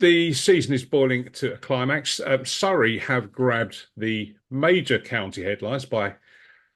the season is boiling to a climax. Surrey have grabbed the major county headlines by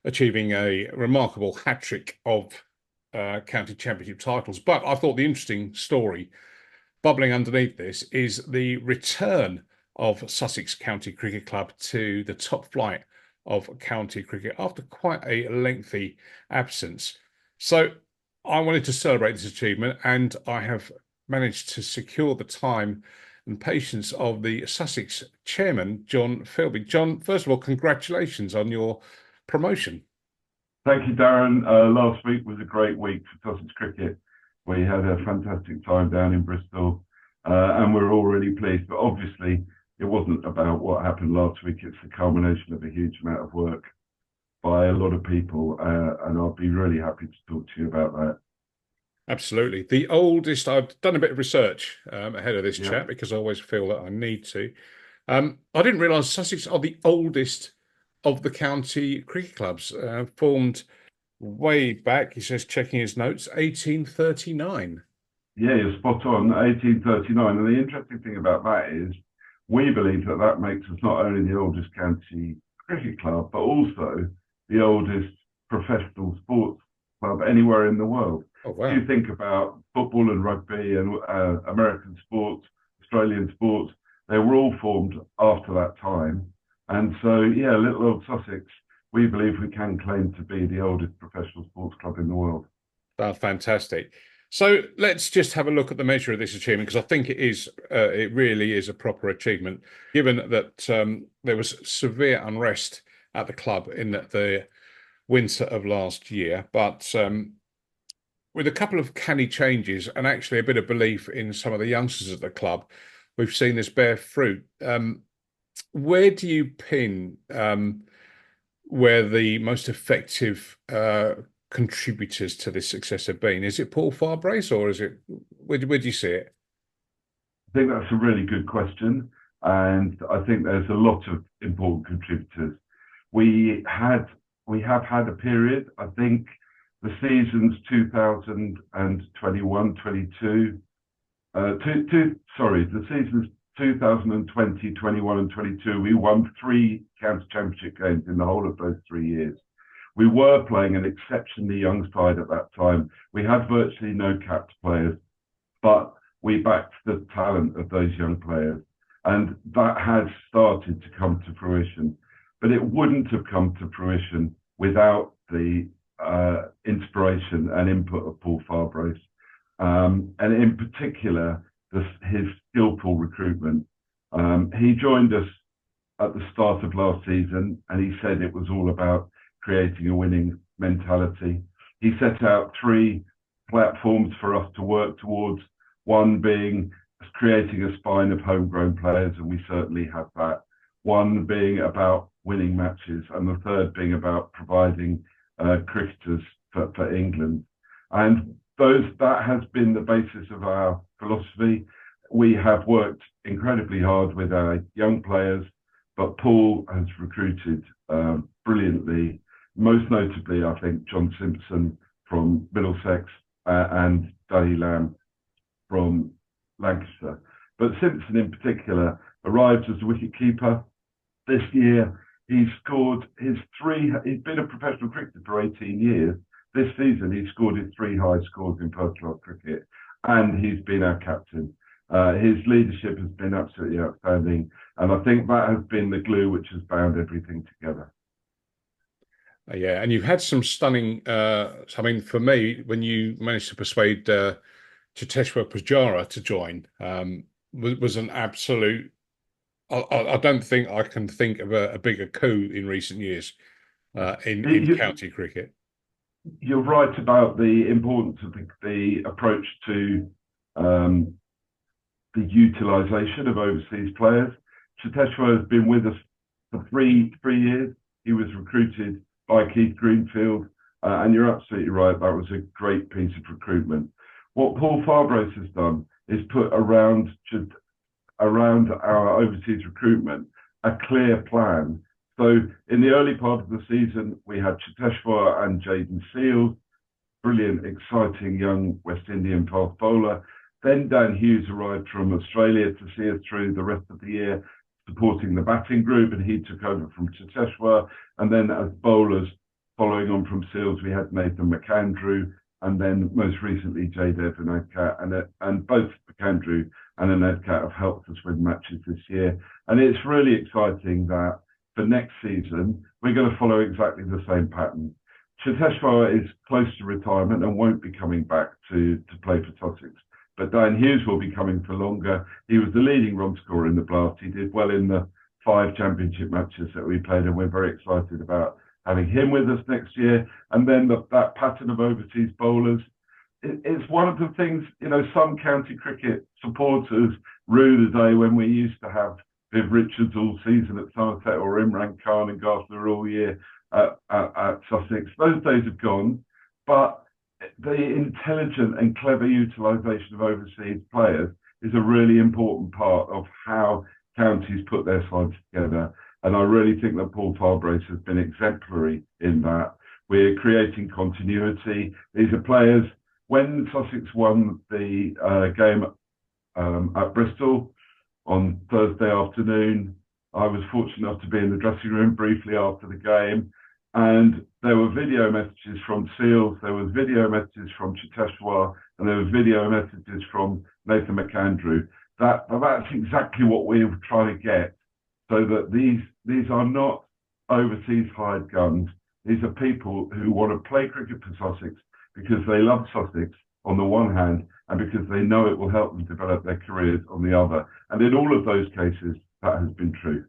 achieving a remarkable hat-trick of county championship titles. But I thought the interesting story bubbling underneath this is the return of Sussex County Cricket Club to the top flight of county cricket after quite a lengthy absence. So I wanted to celebrate this achievement, and I have managed to secure the time and patience of the Sussex chairman, Jon Filby. Jon, first of all, congratulations on your promotion. Thank you, Darren. Last week was a great week for Sussex cricket. We had a fantastic time down in Bristol, and we're all really pleased. But obviously, it wasn't about what happened last week. It's the culmination of a huge amount of work by a lot of people, and I'll be really happy to talk to you about that. Absolutely. The oldest, I've done a bit of research ahead of this chat because I always feel that I need to. I didn't realise Sussex are the oldest of the county cricket clubs, formed way back, he says, checking his notes, 1839. Yeah, you're spot on, 1839. And the interesting thing about that is we believe that that makes us not only the oldest county cricket club, but also the oldest professional sports club anywhere in the world. Oh, wow. If you think about football and rugby and American sports, Australian sports, they were all formed after that time. And so, yeah, little old Sussex, we believe we can claim to be the oldest professional sports club in the world. That's fantastic. So let's just have a look at the measure of this achievement, because I think it really is a proper achievement, given that there was severe unrest at the club in the winter of last year. But with a couple of canny changes and actually a bit of belief in some of the youngsters at the club, we've seen this bear fruit. Where do you pin where the most effective contributors to this success have been? Is it Paul Farbrace, or is it where do you see it? I think that's a really good question, and I think there's a lot of important contributors. We have had a period, I think the seasons 2021-22, the seasons 2020, 21 and 22, we won 3 county championship games in the whole of those 3 years. We were playing an exceptionally young side at that time. We had virtually no capped players, but we backed the talent of those young players. And that has started to come to fruition. But it wouldn't have come to fruition without the inspiration and input of Paul Farbrace. And in particular, his skillful recruitment. He joined us at the start of last season, and he said it was all about creating a winning mentality. He set out 3 platforms for us to work towards, one being creating a spine of homegrown players, and we certainly have that. One being about winning matches, and the third being about providing cricketers for England. And that has been the basis of our philosophy. We have worked incredibly hard with our young players, but Paul has recruited brilliantly. Most notably, I think, John Simpson from Middlesex and Danny Lamb from Lancashire. But Simpson in particular arrived as a wicketkeeper. This year, he's scored his 3, he's been a professional cricketer for 18 years. This season, he scored his 3 high scores in first-class cricket, and he's been our captain. His leadership has been absolutely outstanding, and I think that has been the glue which has bound everything together. Yeah, and you've had some stunning. I mean, for me, when you managed to persuade Cheteshwar Pujara to join, was an absolute. I don't think I can think of a bigger coup in recent years in county cricket. You're right about the importance of the approach to the utilisation of overseas players. Cheteshwar has been with us for three years. He was recruited by Keith Greenfield, and you're absolutely right, that was a great piece of recruitment. What Paul Farbrace has done is put around our overseas recruitment a clear plan. So in the early part of the season, we had Cheteshwar and Jaden Seals, brilliant, exciting young West Indian fast bowler. Then Dan Hughes arrived from Australia to see us through the rest of the year, supporting the batting group, and he took over from Cheteshwar. And then as bowlers, following on from Seals, we had Nathan McAndrew, and then most recently Jaydev and Adkat, and both McAndrew and Adkat have helped us win matches this year. And it's really exciting that for next season, we're going to follow exactly the same pattern. Cheteshwar is close to retirement and won't be coming back to play for Sussex. But Dan Hughes will be coming for longer. He was the leading run scorer in the Blast. He did well in the 5 championship matches that we played, and we're very excited about having him with us next year. And then that pattern of overseas bowlers, it's one of the things, some county cricket supporters rue the day when we used to have Viv Richards all season at Somerset, or Imran Khan and Gartner all year at Sussex. Those days have gone, but the intelligent and clever utilisation of overseas players is a really important part of how counties put their sides together. And I really think that Paul Farbrace has been exemplary in that. We're creating continuity. These are players. When Sussex won the game at Bristol on Thursday afternoon, I was fortunate enough to be in the dressing room briefly after the game. And there were video messages from Seals, there was video messages from Cheteshwar, and there were video messages from Nathan McAndrew. That's exactly what we're trying to get, so that these are not overseas hired guns. These are people who want to play cricket for Sussex because they love Sussex on the one hand, and because they know it will help them develop their careers on the other. And in all of those cases, that has been true.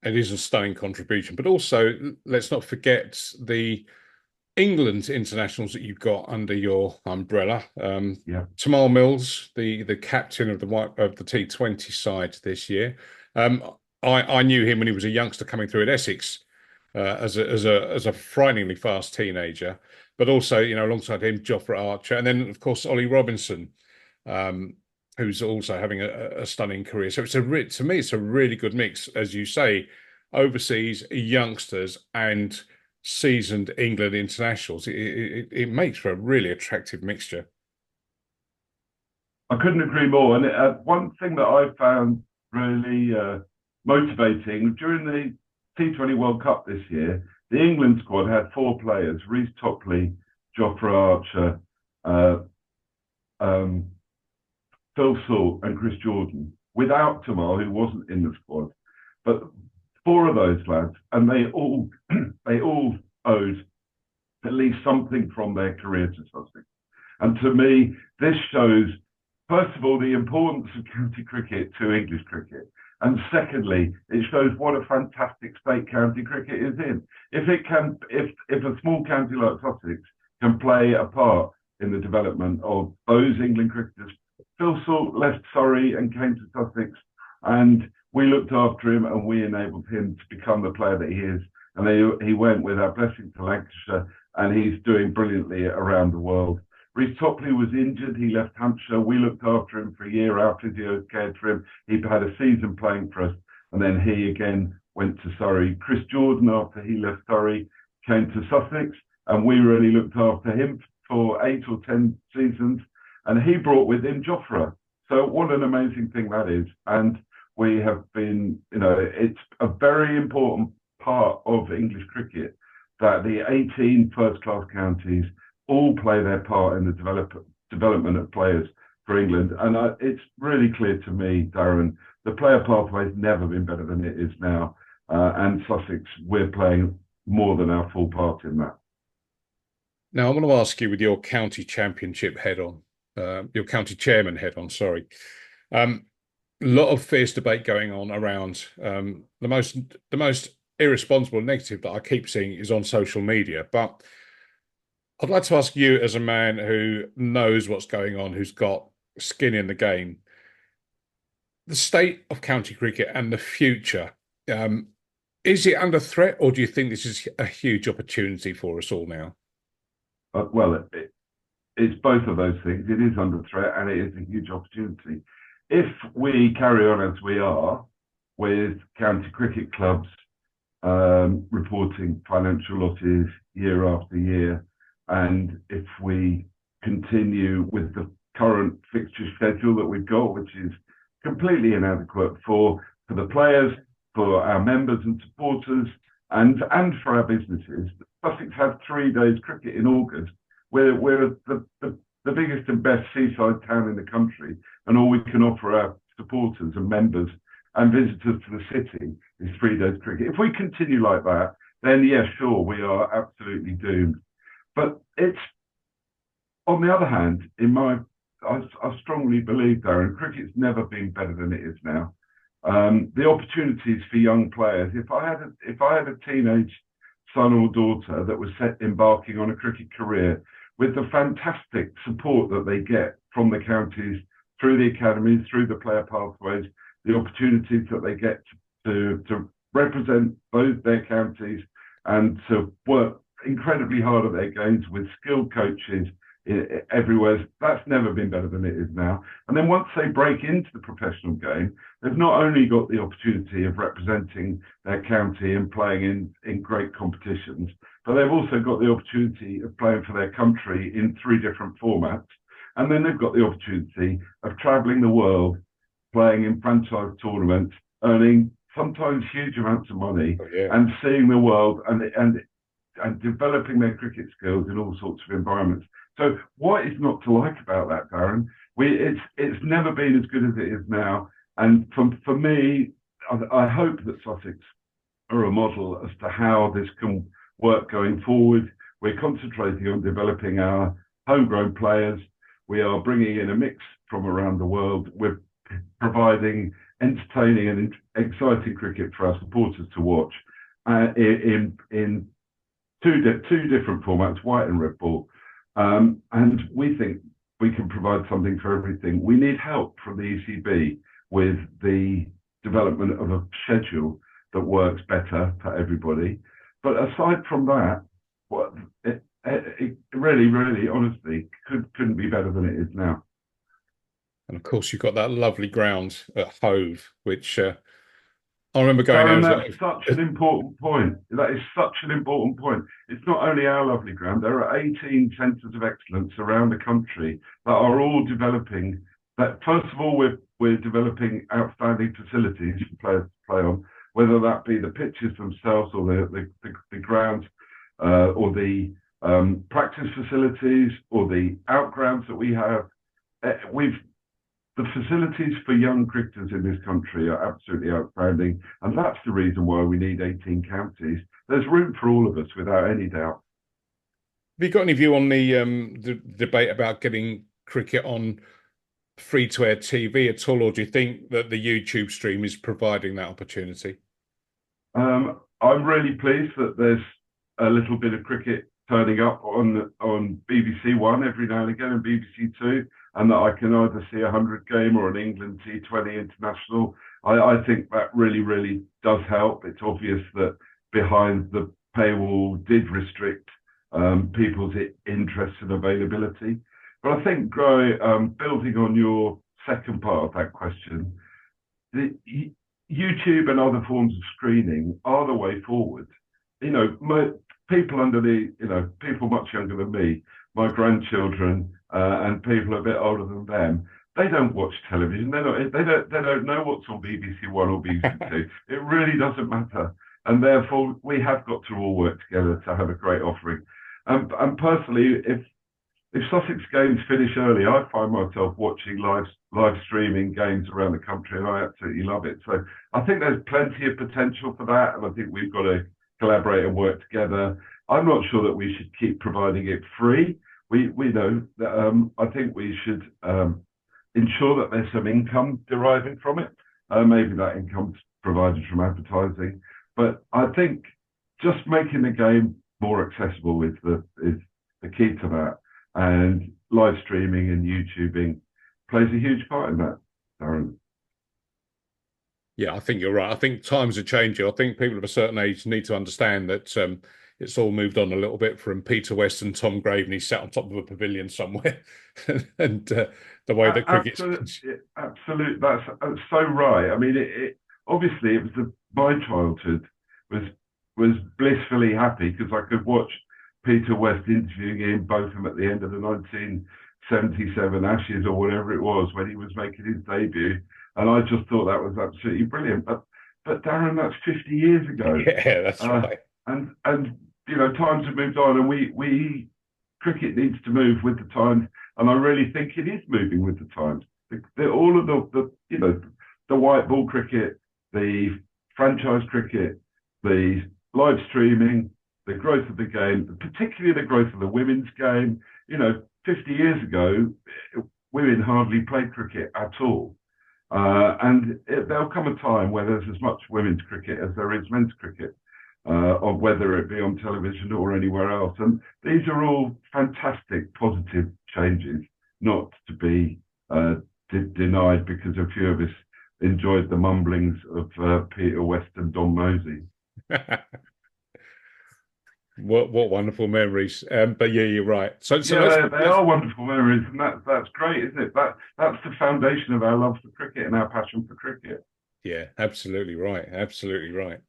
It is a stunning contribution, but also let's not forget the England internationals that you've got under your umbrella. Tamal Mills, the captain of the T20 side this year. I knew him when he was a youngster coming through at Essex as a frighteningly fast teenager, but also alongside him Jofra Archer, and then of course Ollie Robinson, who's also having a stunning career. So to me, it's a really good mix, as you say, overseas youngsters and seasoned England internationals. It makes for a really attractive mixture. I couldn't agree more. And one thing that I found really motivating during the T20 World Cup this year, the England squad had 4 players: Reece Topley, Jofra Archer, Phil Salt and Chris Jordan, without Tamal, who wasn't in the squad. But 4 of those lads, and they all owed at least something from their career to Sussex. And to me, this shows, first of all, the importance of county cricket to English cricket. And secondly, it shows what a fantastic state county cricket is in. If a small county like Sussex can play a part in the development of those England cricketers. Phil Salt left Surrey and came to Sussex, and we looked after him and we enabled him to become the player that he is. And he went with our blessing to Lancashire, and he's doing brilliantly around the world. Reece Topley was injured. He left Hampshire. We looked after him for a year. Our physio cared for him. He had a season playing for us, and then he again went to Surrey. Chris Jordan, after he left Surrey, came to Sussex, and we really looked after him for 8 or 10 seasons. And he brought with him Jofra. So what an amazing thing that is. And we have been, it's a very important part of English cricket that the 18 first-class counties all play their part in the development of players for England. And it's really clear to me, Darren, the player pathway has never been better than it is now. And Sussex, we're playing more than our full part in that. Now, I want to ask you, with your county championship your county chairman head on, sorry. A lot of fierce debate going on around the most irresponsible negative that I keep seeing is on social media. But I'd like to ask you, as a man who knows what's going on, who's got skin in the game, the state of county cricket and the future, is it under threat, or do you think this is a huge opportunity for us all now? Well, it's both of those things. It is under threat and it is a huge opportunity. If we carry on as we are, with county cricket clubs reporting financial losses year after year, and if we continue with the current fixture schedule that we've got, which is completely inadequate for the players, for our members and supporters, and for our businesses. Sussex had 3 days cricket in August. We're the biggest and best seaside town in the country, and all we can offer our supporters and members and visitors to the city is 3 days cricket. If we continue like that, then yes, sure, we are absolutely doomed. But it's, on the other hand, I strongly believe, Darren, cricket's never been better than it is now. The opportunities for young players. If I had a teenage son or daughter that was embarking on a cricket career, with the fantastic support that they get from the counties, through the academies, through the player pathways, the opportunities that they get to represent both their counties and to work incredibly hard at their games with skilled coaches everywhere, that's never been better than it is now. And then once they break into the professional game, they've not only got the opportunity of representing their county and playing in great competitions, but they've also got the opportunity of playing for their country in 3 different formats. And then they've got the opportunity of traveling the world, playing in franchise tournaments, earning sometimes huge amounts of money, and seeing the world and developing their cricket skills in all sorts of environments. So what is not to like about that, Darren? It's never been as good as it is now. And for me, I hope that Sussex are a model as to how this can work going forward. We're concentrating on developing our homegrown players. We are bringing in a mix from around the world. We're providing entertaining and exciting cricket for our supporters to watch in two different formats, white and red ball. And we think we can provide something for everything. We need help from the ECB with the development of a schedule that works better for everybody. But aside from that, it really, honestly, couldn't be better than it is now. And of course, you've got that lovely ground at Hove, which I remember going Darren, there. that's such an important point. That is such an important point. It's not only our lovely ground. There are 18 centres of excellence around the country that are all developing. That first of all, we're developing outstanding facilities for players to play on, whether that be the pitches themselves or the grounds or the practice facilities or the outgrounds that we have. The facilities for young cricketers in this country are absolutely outstanding, and that's the reason why we need 18 counties. There's room for all of us, without any doubt. Have you got any view on the debate about getting cricket on free-to-air TV at all, or do you think that the YouTube stream is providing that opportunity? I'm really pleased that there's a little bit of cricket turning up on BBC One every now and again and BBC Two, and that I can either see a 100 game or an England T20 international. I think that really does help. It's obvious that behind the paywall did restrict people's interest and availability. But I think, building on your second part of that question, YouTube and other forms of screening are the way forward. You know, people much younger than me, my grandchildren, and people a bit older than them, they don't watch television. They don't know what's on BBC One or BBC Two. It really doesn't matter, and therefore we have got to all work together to have a great offering. And personally, if Sussex games finish early, I find myself watching live streaming games around the country, and I absolutely love it. So I think there's plenty of potential for that, and I think we've got to collaborate and work together. I'm not sure that we should keep providing it free. We know that I think we should ensure that there's some income deriving from it. Maybe that income's provided from advertising, but I think just making the game more accessible is the key to that. And live streaming and YouTubing plays a huge part in that, Darren. Yeah, I think you're right. I think times are changing. I think people of a certain age need to understand that it's all moved on a little bit from Peter West and Tom Graveney sat on top of a pavilion somewhere, and the way that cricket's absolutely, that's so right. I mean, it obviously it was my childhood was blissfully happy because I could watch Peter West interviewing Ian Botham at the end of the '77 Ashes or whatever it was when he was making his debut, and I just thought that was absolutely brilliant. But Darren, that's 50 years ago, Yeah, that's right. and you know, times have moved on, and we cricket needs to move with the times, and I really think it is moving with the times. All of the you know, the white ball cricket, the franchise cricket, the live streaming, the growth of the game, particularly the growth of the women's game. You know, 50 years ago, women hardly played cricket at all. There'll come a time where there's as much women's cricket as there is men's cricket, or whether it be on television or anywhere else. And these are all fantastic, positive changes, not to be denied because a few of us enjoyed the mumblings of Peter West and Don Mosey. What wonderful memories. But yeah, you're right. So yeah, they are wonderful memories, and that's great, isn't it? That's the foundation of our love for cricket and our passion for cricket. Yeah, absolutely right. Absolutely right.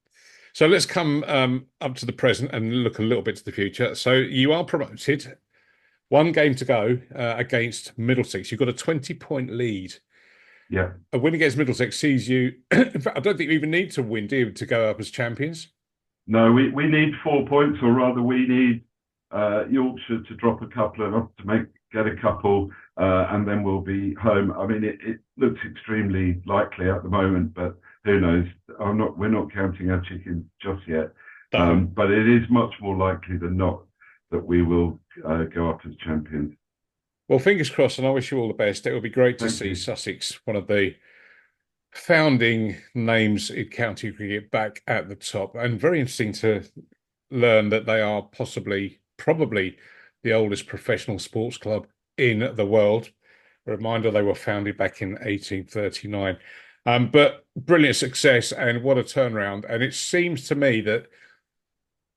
So let's come up to the present and look a little bit to the future. So you are promoted. One game to go against Middlesex. You've got a 20-point lead. Yeah. A win against Middlesex sees you. In fact, I don't think you even need to win, do you, to go up as champions? No, we need 4 points, or rather, we need Yorkshire to drop a couple and to get a couple, and then we'll be home. I mean, it looks extremely likely at the moment, but who knows? We're not counting our chickens just yet. But it is much more likely than not that we will go up as champions. Well, fingers crossed, and I wish you all the best. It will be great to see Sussex, one of the founding names in county cricket, back at the top, and very interesting to learn that they are probably the oldest professional sports club in the world. A reminder, they were founded back in 1839. But brilliant success, and what a turnaround. And it seems to me that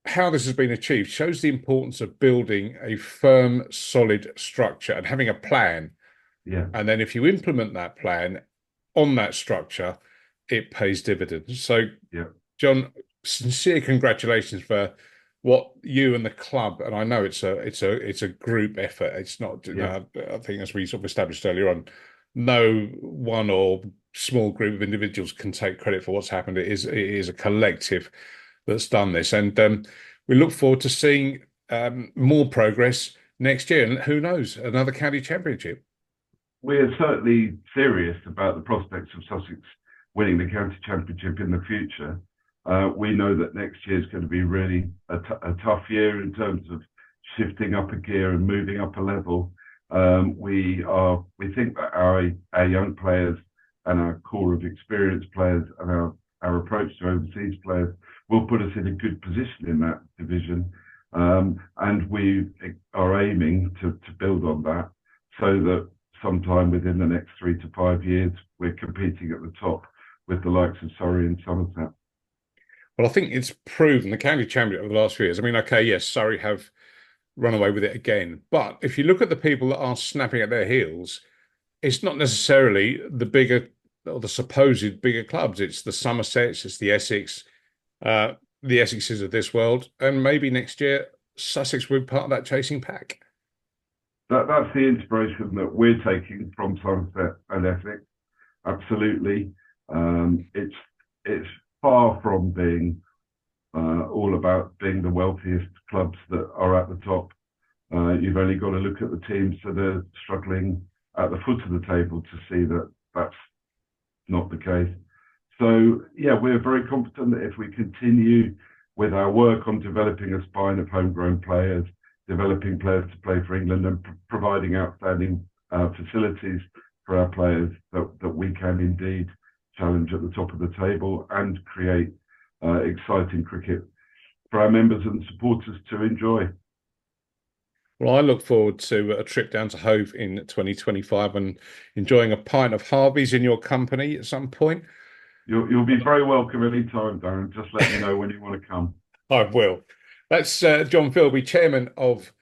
how this has been achieved shows the importance of building a firm, solid structure and having a plan. Yeah. And then if you implement that plan on that structure, it pays dividends. So, yeah, Jon, sincere congratulations for what you and the club, and I know it's a group effort. It's not. I think, as we sort of established earlier on, no one or small group of individuals can take credit for what's happened. It is a collective that's done this, and we look forward to seeing more progress next year. And who knows, another county championship. We're certainly serious about the prospects of Sussex winning the county championship in the future. We know that next year is going to be really a tough year in terms of shifting up a gear and moving up a level. We think that our young players and our core of experienced players and our approach to overseas players will put us in a good position in that division. And we are aiming to build on that so that sometime within the next 3 to 5 years, we're competing at the top with the likes of Surrey and Somerset. Well, I think it's proven the county champion over the last few years. I mean, okay, yes, Surrey have run away with it again. But if you look at the people that are snapping at their heels, it's not necessarily the bigger or the supposed bigger clubs. It's the Somersets, it's the Essex, the Essexes of this world. And maybe next year, Sussex will be part of that chasing pack. That's the inspiration that we're taking from Somerset and Essex. Absolutely. It's far from being all about being the wealthiest clubs that are at the top. You've only got to look at the teams that are struggling at the foot of the table to see that that's not the case. So, yeah, we're very confident that if we continue with our work on developing a spine of homegrown players, developing players to play for England, and providing outstanding facilities for our players, that we can indeed challenge at the top of the table and create exciting cricket for our members and supporters to enjoy. Well, I look forward to a trip down to Hove in 2025 and enjoying a pint of Harvey's in your company at some point. You'll be very welcome anytime, Darren. Just let me know when you want to come. I will. That's Jon Filby, chairman of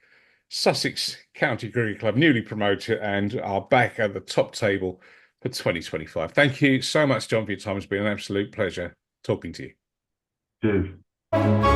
Sussex County Cricket Club, newly promoted, and are back at the top table for 2025. Thank you so much, Jon, for your time. It's been an absolute pleasure talking to you. Cheers.